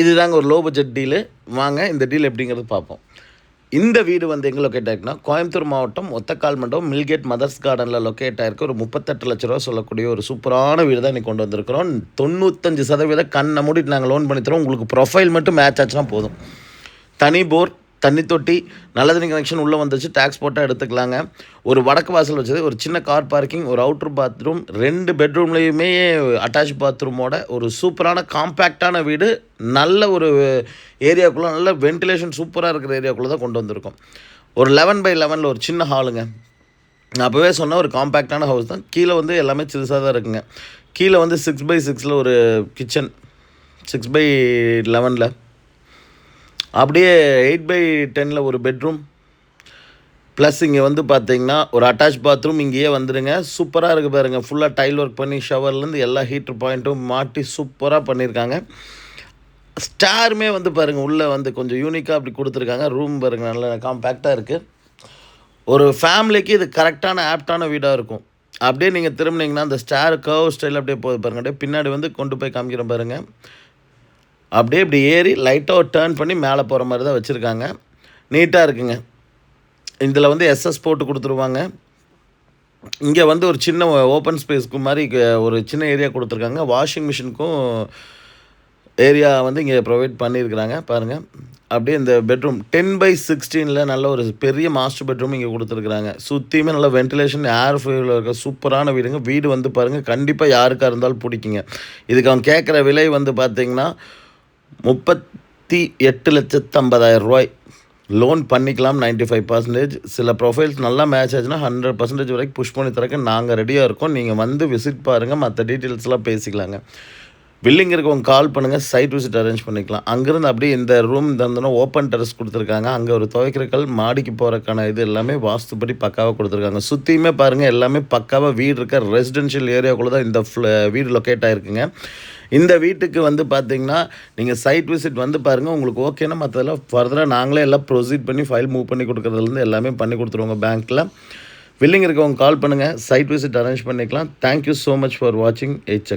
இதுதாங்க ஒரு low budget deal. வாங்க இந்த டீல் எப்படிங்கிறது பார்ப்போம். இந்த வீடு வந்து எங்கே லொக்கேட் ஆகிருக்குன்னா, கோயம்புத்தூர் மாவட்டம் ஒத்தக்கால் மண்டபம் மில்கேட் மதர்ஸ் கார்டனில் லொக்கேட் ஆகிருக்கு. ஒரு 38 லட்ச ரூபா சொல்லக்கூடிய ஒரு சூப்பரான வீடு தான் இன்றைக்கி கொண்டு வந்திருக்கிறோம். 95% கண்ணை மூடிட்டு நாங்கள் லோன் பண்ணி தரோம். உங்களுக்கு ப்ரொஃபைல் மட்டும் மேட்ச் ஆச்சுன்னா போதும். தனி போர், தண்ணி தொட்டி, நல்ல தண்ணி கனெக்ஷன் உள்ளே வந்துச்சு. டேக்ஸ் போட்டால் எடுத்துக்கலாங்க. ஒரு வடக்கு வாசல் வச்சது, ஒரு சின்ன கார் பார்க்கிங், ஒரு அவுட்ரு பாத்ரூம், 2 பெட்ரூம்லேயுமே அட்டாச் பாத்ரூமோட ஒரு சூப்பரான காம்பேக்டான வீடு. நல்ல ஒரு ஏரியாவுக்குள்ளே, நல்ல வென்டிலேஷன் சூப்பராக இருக்கிற ஏரியாவுக்குள்ளே தான் கொண்டு வந்திருக்கோம். ஒரு 11x11 ஒரு சின்ன ஹாலுங்க. நான் அப்போவே சொன்ன ஒரு காம்பேக்டான ஹவுஸ் தான். கீழே வந்து எல்லாமே சிறுசாக தான் இருக்குங்க. கீழே வந்து 6x6 ஒரு கிச்சன், 6x11 அப்படியே 8x10 ஒரு பெட்ரூம், ப்ளஸ் இங்கே வந்து பார்த்தீங்கன்னா ஒரு அட்டாச் பாத்ரூம் இங்கேயே வந்துடுங்க. சூப்பராக இருக்குது பாருங்கள். ஃபுல்லாக டைல் ஒர்க் பண்ணி ஷவர்லேருந்து எல்லா ஹீட்ரு பாயிண்ட்டும் மாட்டி சூப்பராக பண்ணியிருக்காங்க. ஸ்டாருமே வந்து பாருங்கள் உள்ளே வந்து கொஞ்சம் யூனிக்காக அப்படி கொடுத்துருக்காங்க. ரூம் பாருங்கள் நல்ல காம்பேக்டாக இருக்குது. ஒரு ஃபேமிலிக்கு இது கரெக்டான ஆப்டான வீடாக இருக்கும். அப்படியே நீங்கள் திரும்பினீங்கன்னா அந்த ஸ்டார் கர்வ் ஸ்டைல் அப்படியே போகுது பாருங்கள். அப்படியே பின்னாடி வந்து கொண்டு போய் காமிக்கிறேன் பாருங்கள். அப்படியே இப்படி ஏறி லைட்டாக ஒரு டேர்ன் பண்ணி மேலே போகிற மாதிரி தான் வச்சுருக்காங்க. நீட்டாக இருக்குங்க. இதில் வந்து எஸ்எஸ் போட்டு கொடுத்துருவாங்க. இங்கே வந்து ஒரு சின்ன ஓப்பன் ஸ்பேஸ்க்கு மாதிரி ஒரு சின்ன ஏரியா கொடுத்துருக்காங்க. வாஷிங் மிஷினுக்கும் ஏரியா வந்து இங்கே ப்ரொவைட் பண்ணியிருக்கிறாங்க பாருங்கள். அப்படியே இந்த பெட்ரூம் 10x16 நல்ல ஒரு பெரிய மாஸ்டர் பெட்ரூம் இங்கே கொடுத்துருக்குறாங்க. சுற்றியுமே நல்ல வென்டிலேஷன் ஏர் ஃப்ளோவில் இருக்க சூப்பரான வீடுங்க. வீடு வந்து பாருங்கள், கண்டிப்பாக யாருக்காக இருந்தாலும் பிடிக்குங்க. இதுக்கு அவங்க கேட்குற விலை வந்து பார்த்திங்கன்னா 38,50,000 ரூபாய். லோன் பண்ணிக்கலாம் 95%. சில ப்ரொஃபைல்ஸ் நல்லா மேட்ச் ஆச்சுன்னா 100% வரைக்கும் புஷ் பண்ணி தரக்கு நாங்கள் ரெடியாக இருக்கோம். நீங்கள் வந்து விசிட் பாருங்கள், மற்ற டீட்டெயில்ஸ்லாம் பேசிக்கலாங்க. வில்லிங் இருக்கவங்க கால் பண்ணுங்கள், சைட் விசிட் அரேஞ்ச் பண்ணிக்கலாம். அங்கேருந்து அப்படியே இந்த ரூம் தந்தோன்னா ஓப்பன் டெரஸ் கொடுத்துருக்காங்க. அங்கே ஒரு துவைக்கிற கல், மாடிக்கு போகிறக்கான இது எல்லாமே வாஸ்துப்படி பக்காவாக கொடுத்துருக்காங்க. சுற்றியுமே பாருங்கள் எல்லாமே பக்காவாக வீடு இருக்க ரெசிடென்ஷியல் ஏரியாவுக்குள்ளே தான் இந்த வீடு லொக்கேட் ஆகிருக்குங்க. இந்த வீட்டுக்கு வந்து பார்த்திங்கன்னா நீங்கள் சைட் விசிட் வந்து பாருங்கள். உங்களுக்கு ஓகேன்னா மற்றதெல்லாம் ஃபர்தராக நாங்களே எல்லாம் ப்ரொசீட் பண்ணி ஃபைல் மூவ் பண்ணி கொடுக்குறதுலேருந்து எல்லாமே பண்ணி கொடுத்துருவோங்க பேங்க்கில். வில்லிங் இருக்கவங்க கால் பண்ணுங்கள், சைட் விசிட் அரேஞ்ச் பண்ணிக்கலாம். தேங்க்யூ ஸோ மச் ஃபார் வாட்சிங். எச்